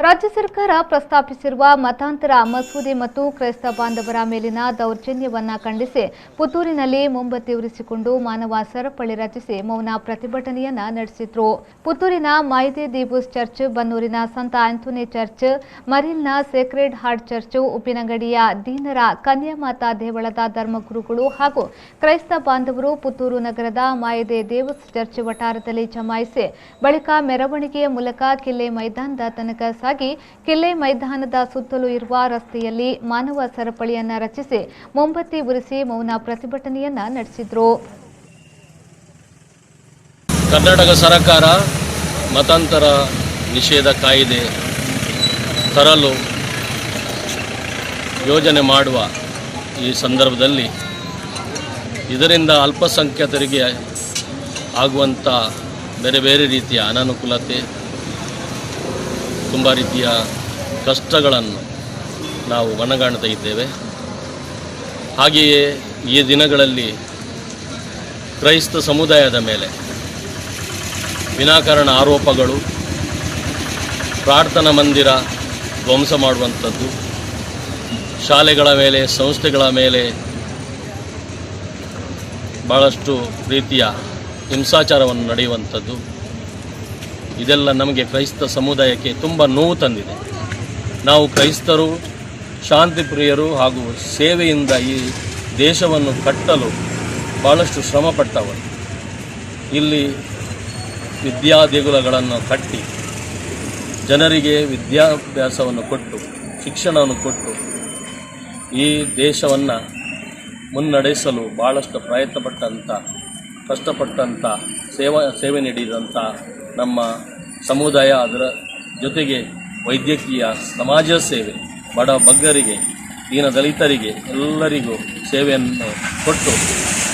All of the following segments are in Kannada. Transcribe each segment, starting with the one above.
ರಾಜ್ಯ ಸರ್ಕಾರ ಪ್ರಸ್ತಾಪಿಸಿರುವ ಮತಾಂತರ ಮಸೂದೆ ಮತ್ತು ಕ್ರೈಸ್ತ ಬಾಂಧವರ ಮೇಲಿನ ದೌರ್ಜನ್ಯವನ್ನ ಖಂಡಿಸಿ ಪುತ್ತೂರಿನಲ್ಲಿ ಮೊಂಬತ್ತಿ ಉರಿಸಿಕೊಂಡು ಮಾನವ ಸರಪಳಿ ರಚಿಸಿ ಮೌನ ಪ್ರತಿಭಟನೆಯನ್ನ ನಡೆಸಿದ್ರು. ಪುತ್ತೂರಿನ ಮಾಯಿದೆ ದೇವೂಸ್ ಚರ್ಚ್, ಬನ್ನೂರಿನ ಸಂತ ಆಂಥೋನಿ ಚರ್ಚ್, ಮರಿಲ್ನ ಸೇಕ್ರೆಡ್ ಹಾರ್ಟ್ ಚರ್ಚ್, ಉಪ್ಪಿನಂಗಡಿಯ ದೀನರ ಕನ್ಯಾಮಾತಾ ದೇವಳದ ಧರ್ಮಗುರುಗಳು ಹಾಗೂ ಕ್ರೈಸ್ತ ಬಾಂಧವರು ಪುತ್ತೂರು ನಗರದ ಮಾಯಿದೆ ದೇವೂಸ್ ಚರ್ಚ್ ವಟಾರದಲ್ಲಿ ಜಮಾಯಿಸಿ ಬಳಿಕ ಮೆರವಣಿಗೆಯ ಮೂಲಕ ಕಿಲ್ಲೆ ಮೈದಾನದ ತನಕ ಸಾಗಿ ಕಿಲ್ಲೆ ಮೈದಾನದ ಸುತ್ತಲೂ ಇರುವ ರಸ್ತೆಯಲ್ಲಿ ಮಾನವ ಸರಪಳಿಯನ್ನ ರಚಿಸಿ ಮೊಂಬತ್ತಿ ಉರಿಸಿ ಮೌನ ಪ್ರತಿಭಟನೆಯನ್ನ ನಡೆಸಿದ್ರು. ಕರ್ನಾಟಕ ಸರ್ಕಾರ ಮತಾಂತರ ನಿಷೇಧ ಕಾಯ್ದೆ ತರಲು ಯೋಜನೆ ಮಾಡುವ ಈ ಸಂದರ್ಭದಲ್ಲಿ ಇದರಿಂದ ಅಲ್ಪಸಂಖ್ಯಾತರಿಗೆ ಆಗುವಂಥ ಬೇರೆ ಬೇರೆ ರೀತಿಯ ಅನಾನುಕೂಲತೆ, ತುಂಬ ರೀತಿಯ ಕಷ್ಟಗಳನ್ನು ನಾವು ಮನಗಾಣ್ತಾ ಇದ್ದೇವೆ. ಹಾಗೆಯೇ ಈ ದಿನಗಳಲ್ಲಿ ಕ್ರೈಸ್ತ ಸಮುದಾಯದ ಮೇಲೆ ವಿನಾಕಾರಣ ಆರೋಪಗಳು, ಪ್ರಾರ್ಥನಾ ಮಂದಿರ ಧ್ವಂಸ ಮಾಡುವಂಥದ್ದು, ಶಾಲೆಗಳ ಮೇಲೆ, ಸಂಸ್ಥೆಗಳ ಮೇಲೆ ಭಾಳಷ್ಟು ರೀತಿಯ ಹಿಂಸಾಚಾರವನ್ನು ನಡೆಯುವಂಥದ್ದು, ಇದೆಲ್ಲ ನಮಗೆ ಕ್ರೈಸ್ತ ಸಮುದಾಯಕ್ಕೆ ತುಂಬ ನೋವು ತಂದಿದೆ. ನಾವು ಕ್ರೈಸ್ತರು ಶಾಂತಿ ಪ್ರಿಯರು ಹಾಗೂ ಸೇವೆಯಿಂದ ಈ ದೇಶವನ್ನು ಕಟ್ಟಲು ಭಾಳಷ್ಟು ಶ್ರಮಪಟ್ಟವರು. ಇಲ್ಲಿ ವಿದ್ಯಾದೇಗುಲಗಳನ್ನು ಕಟ್ಟಿ ಜನರಿಗೆ ವಿದ್ಯಾಭ್ಯಾಸವನ್ನು ಕೊಟ್ಟು ಶಿಕ್ಷಣವನ್ನು ಕೊಟ್ಟು ಈ ದೇಶವನ್ನು ಮುನ್ನಡೆಸಲು ಭಾಳಷ್ಟು ಪ್ರಯತ್ನಪಟ್ಟಂಥ ಕಷ್ಟಪಟ್ಟಂಥ ಸೇವೆ ನೀಡಿದಂಥ ನಮ್ಮ ಸಮುದಾಯ, ಅದರ ಜೊತೆಗೆ ವೈದ್ಯಕೀಯ ಸಮಾಜ ಸೇವೆ, ಬಡ ಬಗ್ಗರಿಗೆ, ದೀನ ದಲಿತರಿಗೆ ಎಲ್ಲರಿಗೂ ಸೇವೆಯನ್ನು ಕೊಟ್ಟು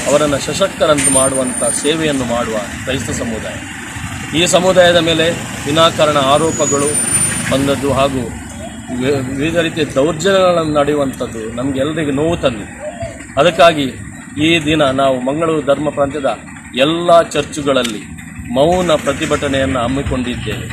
ಅವರನ್ನು ಸಶಕ್ತರಂತೆ ಮಾಡುವಂಥ ಸೇವೆಯನ್ನು ಮಾಡುವ ಕ್ರೈಸ್ತ ಸಮುದಾಯ. ಈ ಸಮುದಾಯದ ಮೇಲೆ ವಿನಾಕಾರಣ ಆರೋಪಗಳು ಬಂದದ್ದು ಹಾಗೂ ವಿವಿಧ ರೀತಿಯ ದೌರ್ಜನ್ಯಗಳನ್ನು ನಡೆಯುವಂಥದ್ದು ನಮಗೆಲ್ಲರಿಗೂ ನೋವು ತಂದಿದೆ. ಅದಕ್ಕಾಗಿ ಈ ದಿನ ನಾವು ಮಂಗಳೂರು ಧರ್ಮ ಪ್ರಾಂತ್ಯದ ಎಲ್ಲ ಚರ್ಚುಗಳಲ್ಲಿ ಮೌನ ಪ್ರತಿಭಟನೆಯನ್ನು ಹಮ್ಮಿಕೊಂಡಿದ್ದೇವೆ.